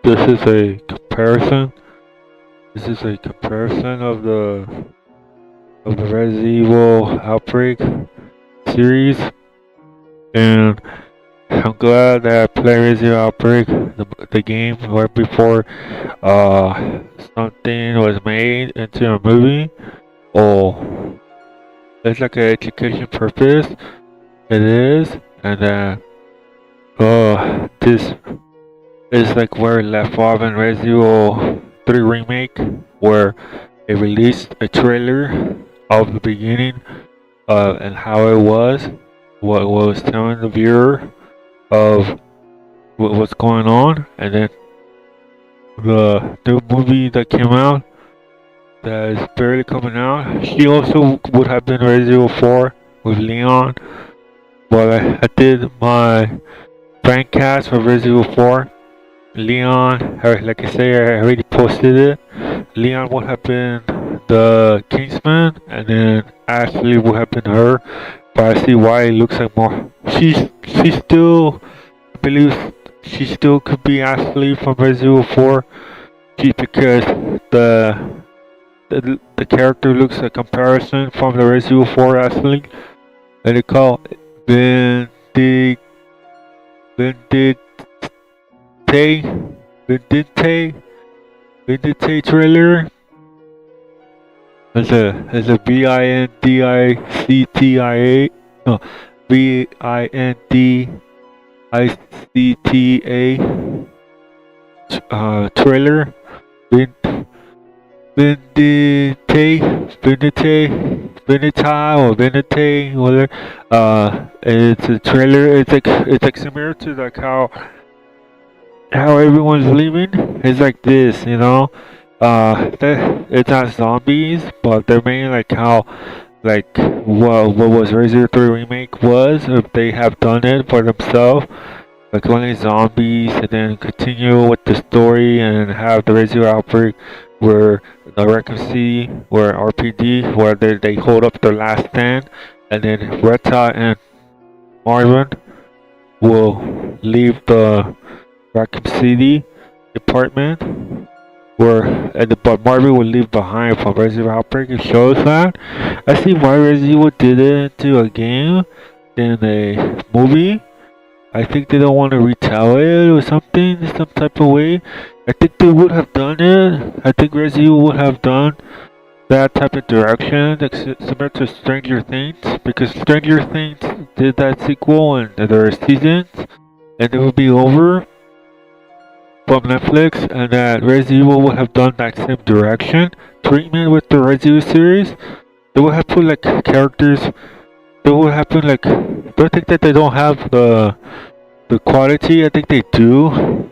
this is a comparison. This is a comparison of the Resident Evil Outbreak series, and I'm glad that I played Resident Evil Outbreak, the game, right before something was made into a movie. Oh, it's like an education purpose. It is, and this is like where it left off in Resident Evil 3 Remake, where it released a trailer of the beginning and how it was, what was telling the viewer of what's going on, and then the new movie that came out that is barely coming out. She also would have been Resident Evil 4 with Leon, but I did my fan cast for Resident Evil 4. Leon, like I say, I already posted it. Leon would have been the Kingsman, and then Ashley would have been her. But I see why it looks like more. She still, I believe, she still could be Ashley from Resident Evil 4. Because the character looks a comparison from the Resident Evil 4 Ashley. And they call Vindicta. Vindicta trailer. It's a VINDICTA. No, VINDICTA trailer. Vindicta or Vindicta, whatever. It's a trailer. It's like similar to like how everyone's leaving. It's like this, you know. It's not zombies, but they're mainly like how, like what was Resident Evil 3 Remake was, if they have done it for themselves, like only zombies, and then continue with the story and have the Resident Evil Outbreak where the Raccoon City, where RPD, where they hold up their last stand, and then Retta and Marvin will leave the Raccoon City department, but Marvin will leave behind from Resident Evil Outbreak. It shows that. I see why Resident Evil did it into a game than a movie. I think they don't want to retell it or something, some type of way. I think they would have done it. I think Resident Evil would have done that type of direction, like similar to Stranger Things, because Stranger Things did that sequel and there are seasons, and it would be over from Netflix, and that Resident Evil would have done that same direction treatment with the Resident Evil series. They would have put like characters. They would have put like. Don't think that they don't have the quality. I think they do.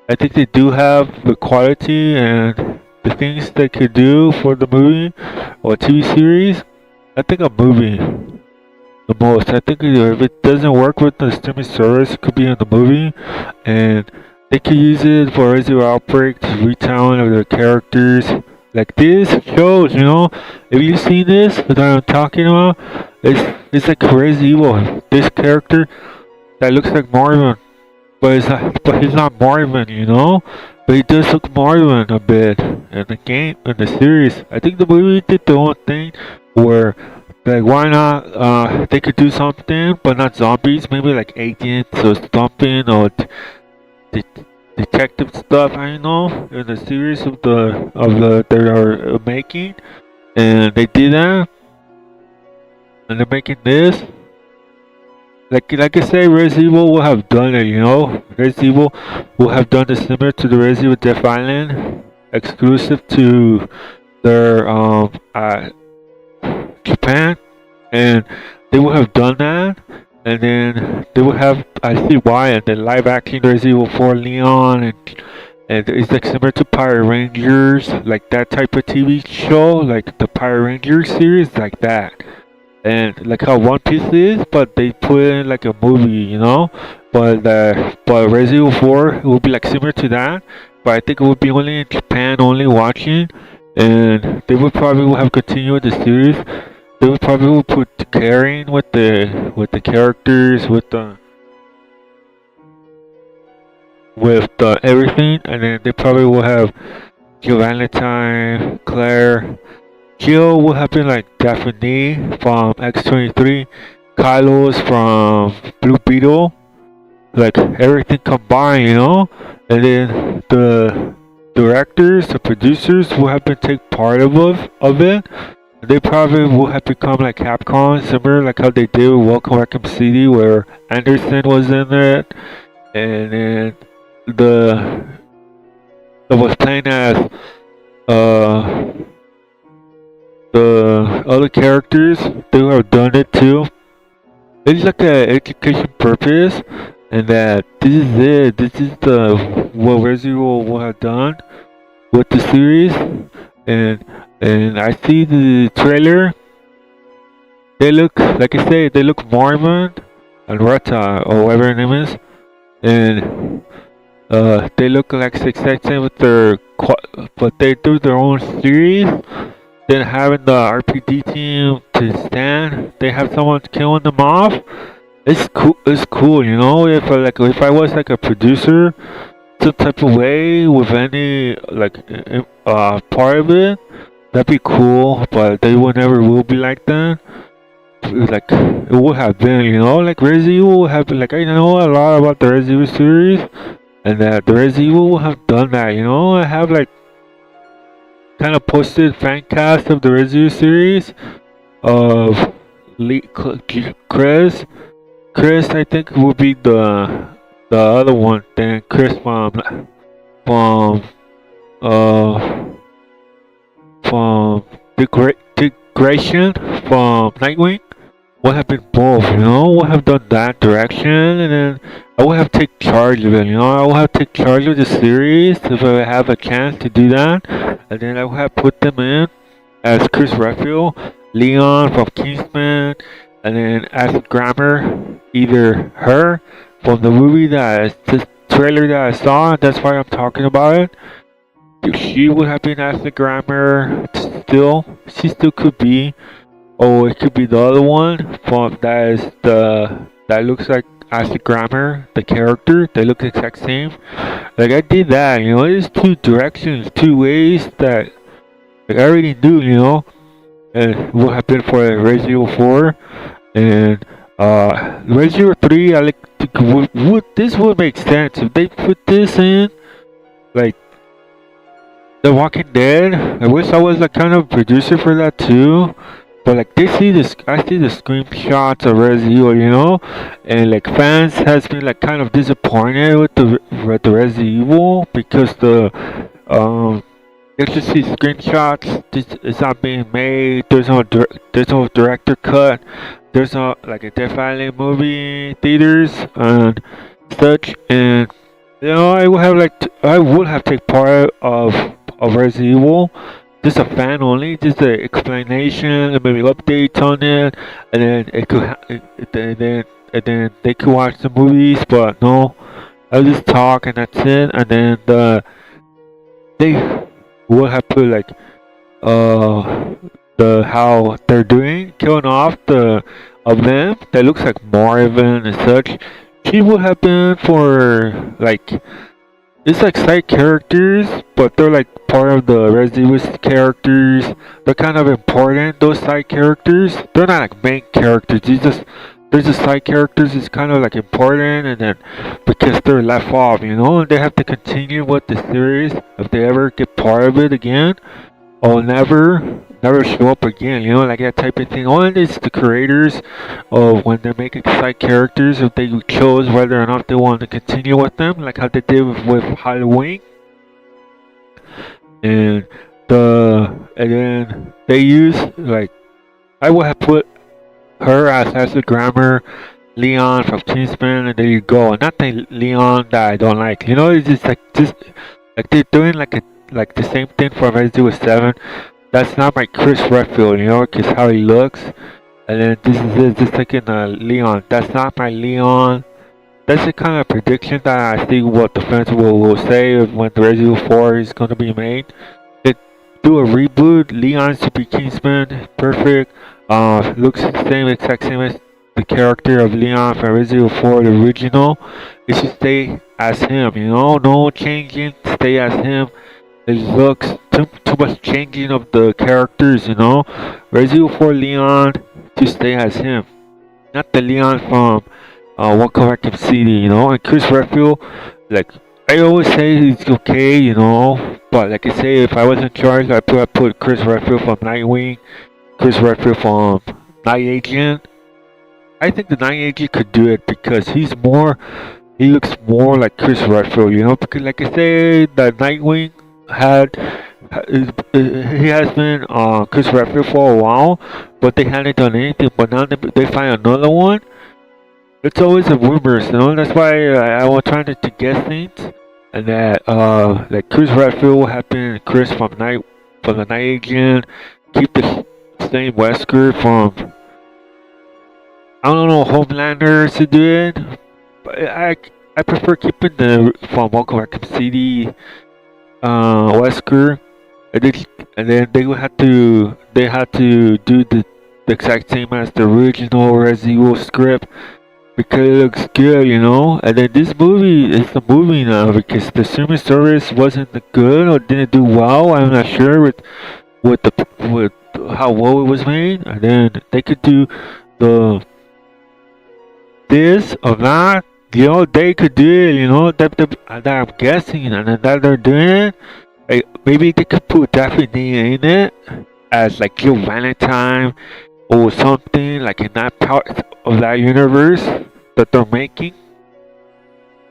I think they do have the quality and the things they could do for the movie or TV series. I think a movie the most. I think if it doesn't work with the streaming service, it could be in the movie, and they could use it for Resident Evil Outbreak to retelling of their characters. Like this shows, you know, if you see this that I'm talking about, it's like Resident Evil. This character that looks like Marvin, but he's not Marvin, you know. But he does look Marvin a bit in the game, in the series. I think the movie did their own thing where, like, why not? They could do something, but not zombies. Maybe like agents or something, or detective stuff. I know in the series of the they are making, and they did that, and they're making this. Like I say, Resident Evil will have done it, you know. Resident Evil will have done it similar to the Resident Evil Death Island, exclusive to their Japan, and they would have done that, and then they would have. I see why, and then live action Resident Evil 4 Leon, and it's like similar to Power Rangers, like that type of TV show, like the Power Rangers series, like that. And like how One Piece is, but they put in like a movie, you know. But Resident Evil 4 will be like similar to that, but I think it would be only in Japan, only watching, and they would probably have continued the series. They would probably put caring with the characters, with the with everything, and then they probably will have Valentine, Claire. Jill will have been like Daphne from X-23, Kylos from Blue Beetle, like everything combined, and then the directors, the producers will have been take part of it. They probably will have become like Capcom, similar like how they did with Welcome Raccoon City, where Anderson was in it, and then the that was playing as uh the other characters. They have done it too. It's like a education purpose, and that this is it. This is the what Resident Evil will have done with the series, and I see the trailer. They look like I say, they look Marvin and Rata or whatever her name is, and they look like the exact same with their, but they do their own series. Then having the RPG team to stand, they have someone killing them off. It's cool. It's cool, if I was like a producer, some type of way with any like part of it, that'd be cool. But they would never will be like that. Like it would have been, like Resident Evil would have been, like I know a lot about the Resident Evil series, and that the Resident Evil would have done that. I have like kind of posted fan cast of the Resident Evil series of Chris. Chris, I think, would be the other one. Then Chris from uh from Degradation from Nightwing would have been both. Would have done that direction, and then I would have take charge of it. I would have take charge of the series if I have a chance to do that, and then I would have put them in as Chris Redfield, Leon from Kingsman, and then as Grammar, either her from the movie the trailer that I saw. That's why I'm talking about it. She would have been as the Grammar still. She still could be. Oh, it could be the other one from that looks like as the Grammar, the character. They look the exact same. Like I did that. There's two directions, two ways that like I already knew. And what happened for Resident Evil 4 and Resident Evil 3. I like this would make sense if they put this in like The Walking Dead. I wish I was a kind of producer for that too. But like I see the screenshots of Resident Evil, and like fans has been like kind of disappointed with the Resident Evil because you just see screenshots. This is not being made. There's no director cut. There's no like a Death Valley movie theaters and such. And I would have take part of Resident Evil. Just a fan only, just the explanation, maybe updates on it, and then and then they could watch the movies. But no, I'll just talk and that's it. And then they will have put like the how they're doing, killing off the of them that looks like Marvin and such. She would have been for like. It's like side characters, but they're like part of the Resident Evil characters. They're kind of important, those side characters. They're not like main characters. There's just side characters. It's kind of like important, and then because they're left off, and they have to continue with the series if they ever get part of it again, or never show up again. Like that type of thing. Only it's the creators of when they're making side characters, if they chose whether or not they want to continue with them, like how they did with Halloween. And then they use like I would have put her as the Grammar, Leon from Kingsman, and there you go. And not the Leon that I don't like. It's just like they're doing like the same thing for Resident Evil 7. That's not my Chris Redfield, because how he looks. And then this is it, just like in Leon. That's not my Leon. That's the kind of prediction that I think what the fans will say when the Resident Evil 4 is going to be made. They do a reboot. Leon to be Kingsman, perfect. Looks the same, exact same as the character of Leon from Resident Evil 4, the original. It's just they as him, no changing, stay as him. His looks, too much changing of the characters. Resident Evil 4 Leon to stay as him, not the Leon from Welcome Back to City. And Chris Redfield, like I always say, he's okay. But like I say, if I was in charge, I'd put Chris Redfield from Nightwing, Chris Redfield from Night Agent. I think the Night Agent could do it because he looks more like Chris Redfield. Because like I say, the Nightwing had he has been Chris Redfield for a while, but they hadn't done anything. But now they find another one. It's always a rumors. That's why I was trying to guess things, and that like Chris Redfield had been Chris from the Night Agent, keep the same Wesker from I don't know Homelander to do it, but I prefer keeping the from Welcome Back to CD Wesker, and then they had to do the exact same as the original Resident Evil script because it looks good. And then this movie is the movie now because the streaming service wasn't good or didn't do well. I'm not sure with how well it was made, and then they could do the this or that. They could do it. That I'm guessing, and then that they're doing it. Like maybe they could put Daphne in it as like Jill Valentine or something like in that part of that universe that they're making.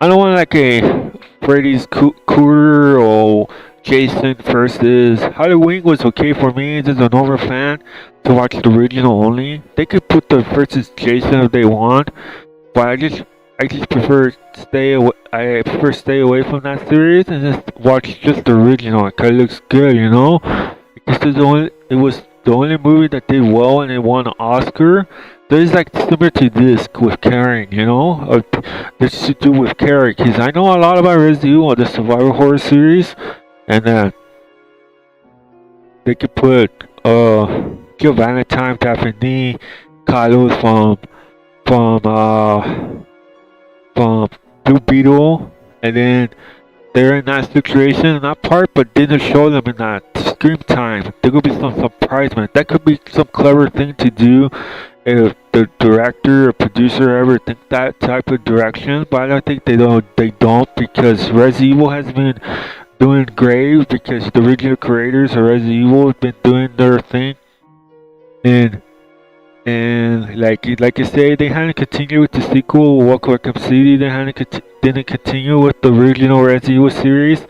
I don't want like a Freddy's Cougar or Jason versus Halloween was okay for me. Just an over fan to watch the original only. They could put the versus Jason if they want, but I just prefer stay away. I prefer stay away from that series and just watch just the original because it looks good. Because it was the only movie that did well and it won an Oscar. There's like similar to this with Karen. This to do with Karen because I know a lot about Resident Evil, the survival horror series, and they could put Jill Valentine, Daphne, Carlos from Blue Beetle, and then they're in that situation in that part, but didn't show them in that screen time. There could be some surprisement. That could be some clever thing to do if the director or producer ever think that type of direction. But I don't think they don't. They don't because Resident Evil has been doing great because the original creators of Resident Evil have been doing their thing, and like I say, they hadn't continued with the sequel, Welcome Back City. They didn't continue with the original Resident Evil series,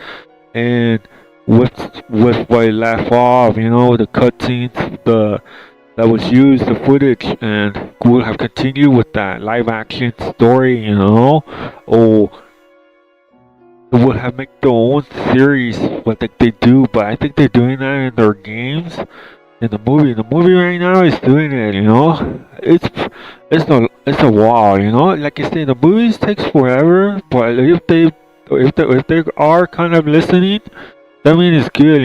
and with what it left off, the cutscenes, that was used, the footage, and would have continued with that live action story, or it would have made their own series, what they do. But I think they're doing that in their games. In the movie right now is doing it. It's a wow. Like I say, the movies takes forever, but if they are kind of listening, that means it's good.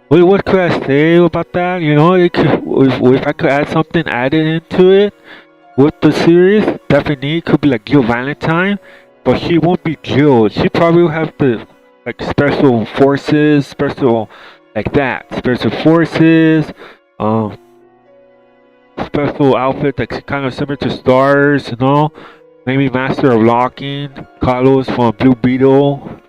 What could I say about that? If I could add something added into it with the series, definitely could be like Jill Valentine, but she won't be Jill. She probably will have the like special forces, like that. Special forces, special outfit that's kind of similar to Stars, Maybe Master of Locking, Carlos from Blue Beetle,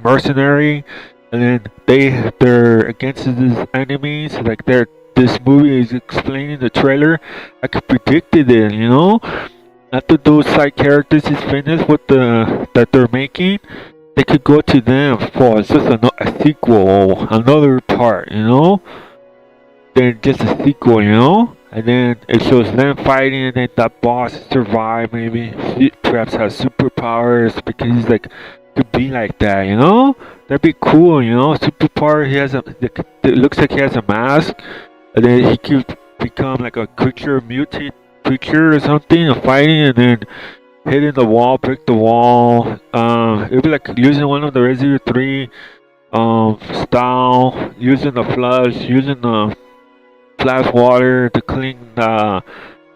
Mercenary, and then they're against these enemies. Like this movie is explaining the trailer. I could predicted it, After those side characters is finished with that they're making, they could go to them for just a sequel, another part, Then just a sequel, And then it shows them fighting, and then that boss survived. Maybe he perhaps has superpowers because he's like could be like that, That'd be cool, Superpower. It looks like he has a mask, and then he could become like a mutant creature or something, and fighting, and then hitting the wall, break the wall. It'd be like using one of the Resident Evil 3 style, using the flash water to clean the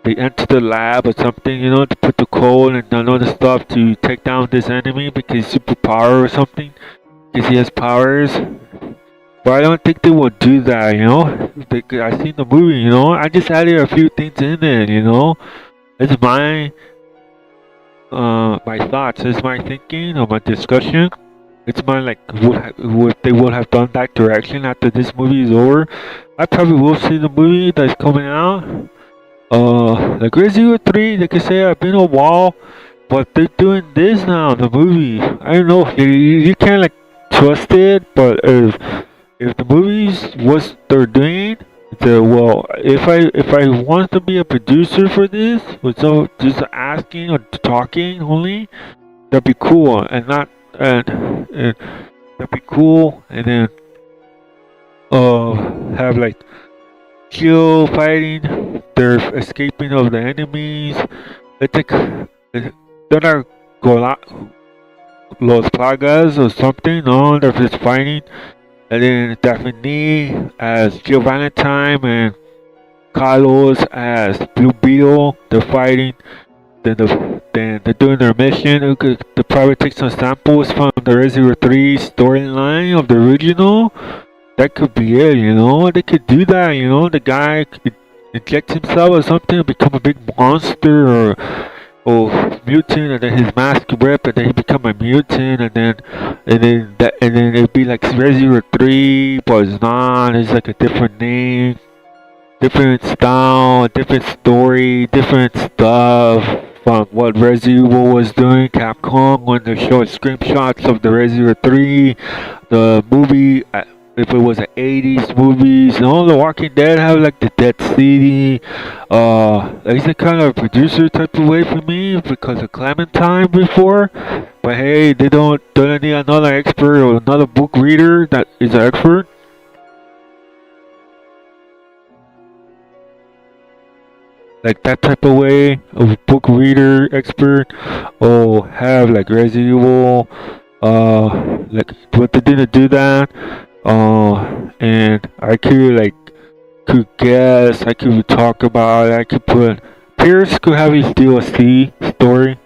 they enter the lab or something, you know, to put the code and all the stuff to take down this enemy because he's superpower or something, because he has powers. But I don't think they will do that, you know. I seen the movie, you know. I just added a few things in it, you know. It's my thoughts, it's my thinking or my discussion. It's my like would they would have done that direction after this movie is over. I probably will see the movie that's coming out. Like Resident Evil 3, like I say, I've been a while, but they're doing this now. The movie, I don't know. You can't like trust it, but if the movies what they're doing, well, if I want to be a producer for this, so just asking or talking only, that'd be cool, and not and that'd be cool, and then have like chill fighting, they're escaping of the enemies. It's like they're not Los Plagas or something. No, they're just fighting. And then Daphne as Jill Valentine and Carlos as Blue Beetle. They're fighting. Then they're doing their mission. They probably take some samples from the Resident Evil 3 storyline of the original. That could be it, you know. They could do that, you know. The guy could inject himself or something, become a big monster or mutant, and then his mask rip, and then he become a mutant, and then it'd be like Resident Evil 3, but it's not. It's like a different name, different style, different story, different stuff from what Resident Evil was doing. Capcom when they showed screenshots of the Resident Evil 3, the movie. If it was an 80s movies, you know, The Walking Dead have like the Dead City. It's a kind of producer type of way for me because of Clementine before. But hey, they don't need another expert or another book reader that is an expert. Like that type of way of book reader expert, or have like Resident Evil. Like what they didn't do that. And I could guess, I could talk about it, I could put Pierce could have his DLC story.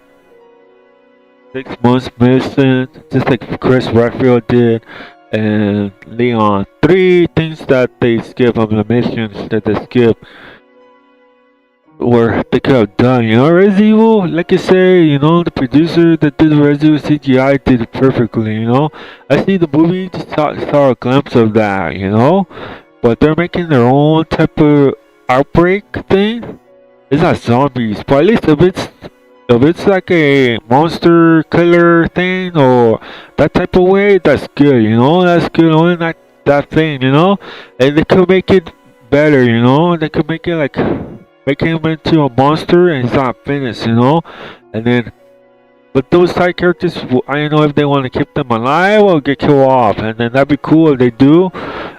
6 months missing, just like Chris Redfield did, and Leon. 3 things that they skip on the missions that they skip, or they could have done, you know. Resident Evil, like I say, you know, the producer that did the Resident Evil CGI did it perfectly, you know. I see the movie, just saw a glimpse of that, you know. But they're making their own type of outbreak thing. It's not zombies, but at least if it's like a monster killer thing or that type of way, that's good, you know. That's good, only not that thing, you know. And they could make it better, you know. They could make it like make him into a monster and he's not finished, you know. And then, but those side characters, I don't know if they want to keep them alive or get killed off. And then that'd be cool if they do,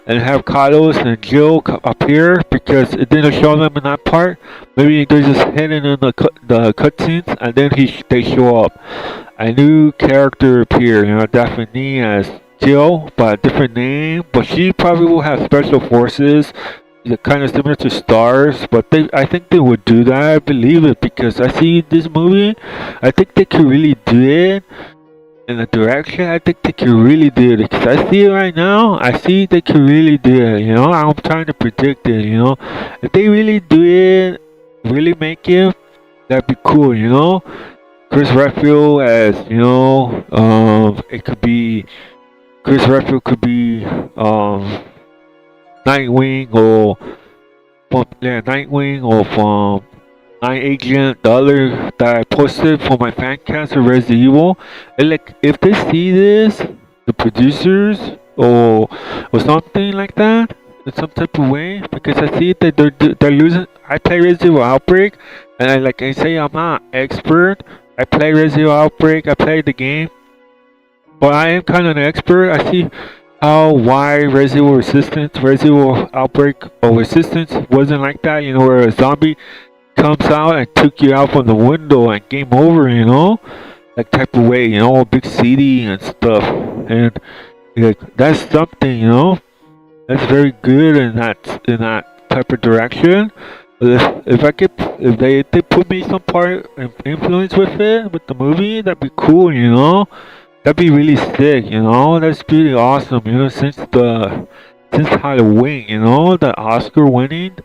and have Carlos and Jill appear because it didn't show them in that part. Maybe they're just hidden in the cutscenes, and then they show up. A new character appear, you know, Daphne as Jill, but a different name. But she probably will have special forces, kind of similar to Stars. But I think they would do that. I believe it because I see this movie. I think they could really do it in the direction. I think they could really do it because I see it right now. I see they could really do it. You know, I'm trying to predict it. You know, if they really do it, really make it, that'd be cool. You know, Chris Redfield as, you know, it could be Chris Redfield could be Nightwing or from Night Agent, the other that I posted for my fan cast of Resident Evil. And like if they see this, the producers or something like that, in some type of way, because I see that they're losing. I play Resident Evil Outbreak, and I say I'm not expert. I play Resident Evil Outbreak. I play the game, but I am kind of an expert. I see why Resident Evil Resistance, Resident Evil Outbreak or Resistance wasn't like that, you know, where a zombie comes out and took you out from the window and game over, you know, that type of way, you know, a big city and stuff, and like that's something, you know, that's very good in that type of direction. If they put me some part of influence with it with the movie, that'd be cool, you know. That'd be really sick, you know. That's pretty awesome, you know. Since Halloween, you know, the Oscar winning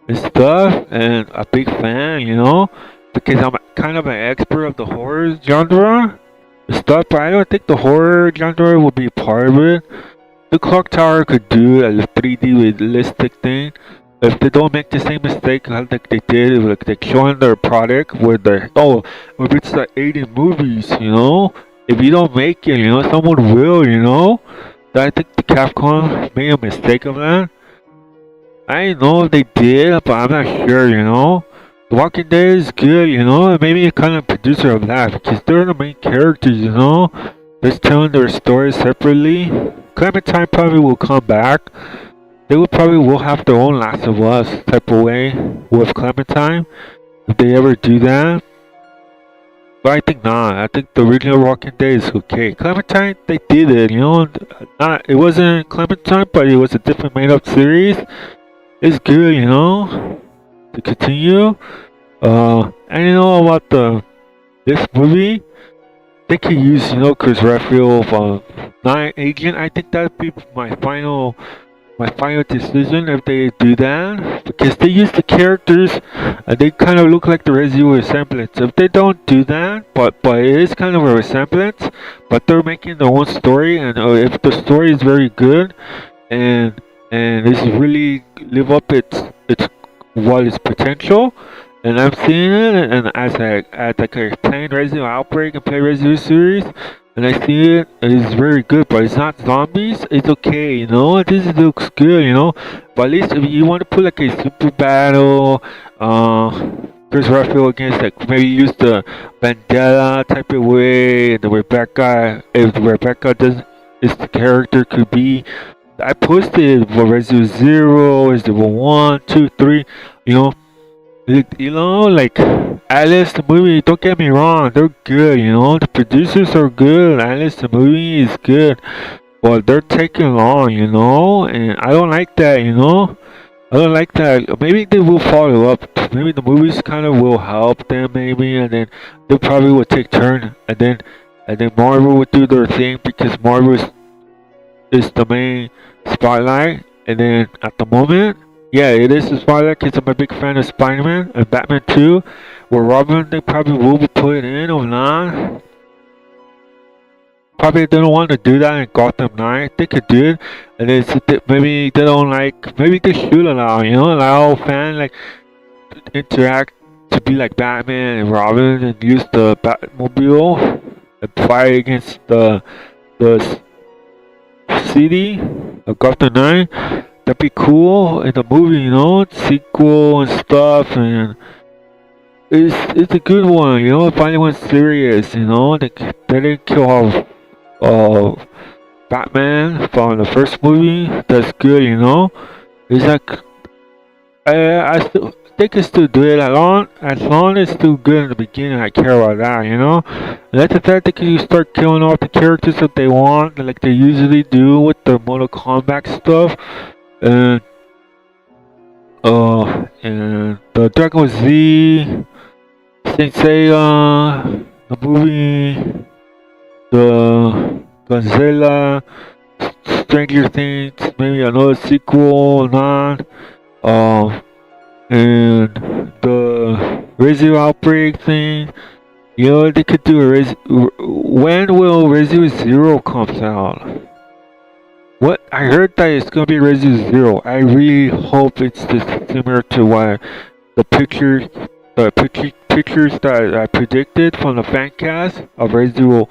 and stuff, and a big fan, you know, because I'm kind of an expert of the horror genre and stuff. But I don't think the horror genre will be part of it. The clock tower could do a 3D realistic thing if they don't make the same mistake like they did, like they showing their product where they if it's the 80 movies, you know, if you don't make it, you know, someone will, you know. I think the Capcom made a mistake of that. I know if they did, but I'm not sure, you know. The Walking Dead is good, you know, and maybe a kind of producer of that because they're the main characters, you know. They're telling their stories separately. Clementine probably will come back. They will probably will have their own Last of Us type of way with Clementine if they ever do that. But I think not. I think the original Walking Dead is okay. Clementine, they did it, you know. Not it wasn't Clementine, but it was a different made-up series. It's good, you know. To continue. And you know about this movie. They could use, you know, Chris Redfield, Night Agent. I think that'd be my final decision if they do that because they use the characters and they kind of look like the Resident resemblance. If they don't do that, but it is kind of a resemblance, but they're making their own story, and if the story is very good and it's really live up its what its potential. And I'm seeing it, and as like I playing Resident Outbreak and play Resident series, and I see it's very good, but it's not zombies. It's okay, you know. This looks good, you know. But at least if you want to put like a super battle, Chris Redfield against like maybe use the Vendetta type of way, the Rebecca. If Rebecca does, is the character could be. I posted for Resident Zero, Resident 1, 2, 3, you know. You know, like Alice the movie. Don't get me wrong, they're good. You know, the producers are good. Alice the movie is good, but they're taking long. You know, and I don't like that. You know, I don't like that. Maybe they will follow up. Maybe the movies kind of will help them. Maybe, and then they probably will take turn, and then Marvel will do their thing because Marvel is the main spotlight. And then at the moment, yeah, it is the spotlight because I'm a big fan of Spider-Man and Batman 2. Where Robin, they probably will be put in or not. Probably they don't want to do that in Gotham Knight. They could do it, and maybe they don't like. Maybe they should allow, you know, allow fans like interact to be like Batman and Robin and use the Batmobile and fight against the city of Gotham Knight. That'd be cool in the movie, you know, sequel and stuff, and it's a good one, you know. It finally went serious, you know. They didn't kill off Batman from the first movie. That's good, you know. It's like I still they can still do it as long as it's still good in the beginning. I care about that, you know. And after that, they can start killing off the characters that they want, like they usually do with the Mortal Kombat stuff. And and the Dragon Ball Z, Saint Seiya, the movie, the Godzilla, Stranger Things, maybe another sequel, not, and the Resident Outbreak thing. You know, they could do when will Resident Zero comes out? What I heard that it's gonna be Resident Zero. I really hope it's just similar to what the pictures that I predicted from the fan cast of Resident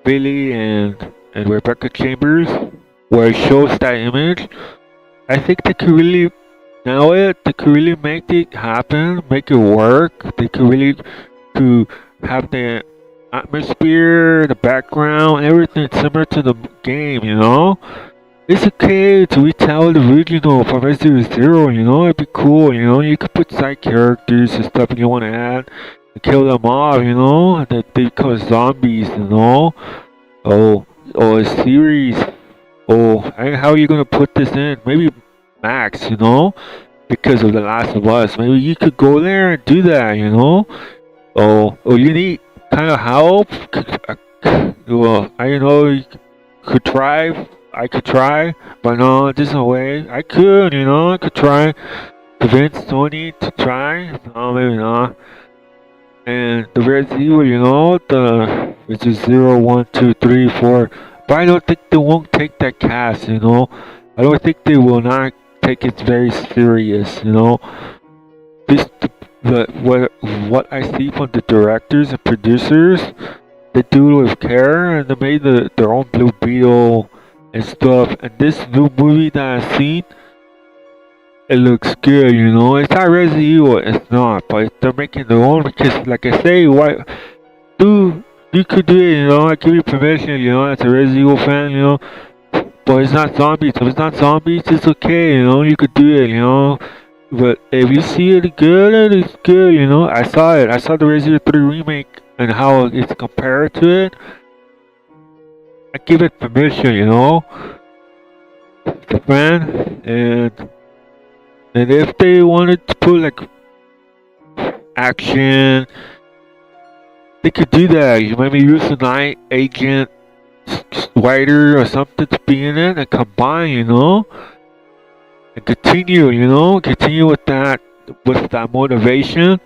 Billy and Rebecca Chambers, where it shows that image. I think they could really nail it. They could really make it happen, make it work. They could really to have the atmosphere, the background, everything similar to the game. You know. It's okay to retell the original from Resident Zero, you know, it'd be cool, you know, you could put side characters and stuff you want to add and kill them off, you know, that they become zombies, you know, or a series, how are you gonna put this in? Maybe Max, you know, because of The Last of Us. Maybe you could go there and do that, you know? Or you need kind of help? Well, I know you could try. I could try, but no, there's no way. I could, you know, I could try. Convince Sony to try. No, maybe not. And the Resident Evil, you know, which is 0, 1, 2, 3, 4. But I don't think they won't take that cast, you know. I don't think they will not take it very serious, you know. This what I see from the directors and producers, they do it with care, and they made their own Blue Beetle and stuff. And this new movie that I've seen, it looks good, you know. It's not Resident Evil, it's not, but they're making their own because, like I say, why do you could do it, you know. I give you permission, you know, as a Resident Evil fan, you know. But it's not zombies. If it's not zombies, it's okay, you know. You could do it, you know. But if you see it good, it's good, you know. I saw it. I saw the Resident Evil 3 remake and how it's compared to it. I give it permission, you know. The fan and if they wanted to put like action, they could do that. You maybe use a night agent writer or something to be in it and combine, you know, and continue, you know, continue with that motivation.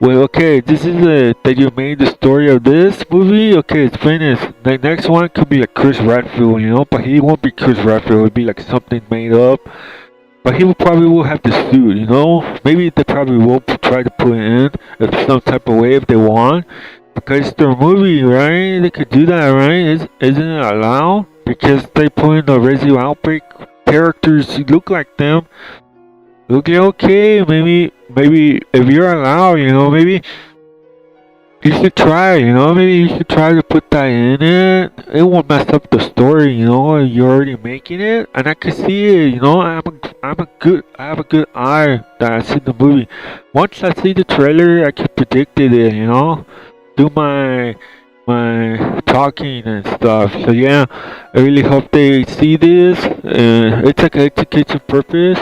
Well, okay, this is it. That you made the story of this movie. Okay, it's finished. The next one could be like Chris Redfield, you know, but he won't be Chris Redfield. It'll be like something made up. But he will probably will have the suit, you know. Maybe they probably will try to put it in some type of way if they want. Because it's their movie, right? They could do that, right? Isn't it allowed? Because they put in the Resident Outbreak characters who look like them. Okay, okay, maybe if you're allowed, you know, maybe you should try, you know, maybe you should try to put that in it. It won't mess up the story, you know. You're already making it, and I can see it, you know. I have a good eye that I see the movie. Once I see the trailer, I can predict it, you know. Do my talking and stuff. So yeah, I really hope they see this. It's like an education purpose.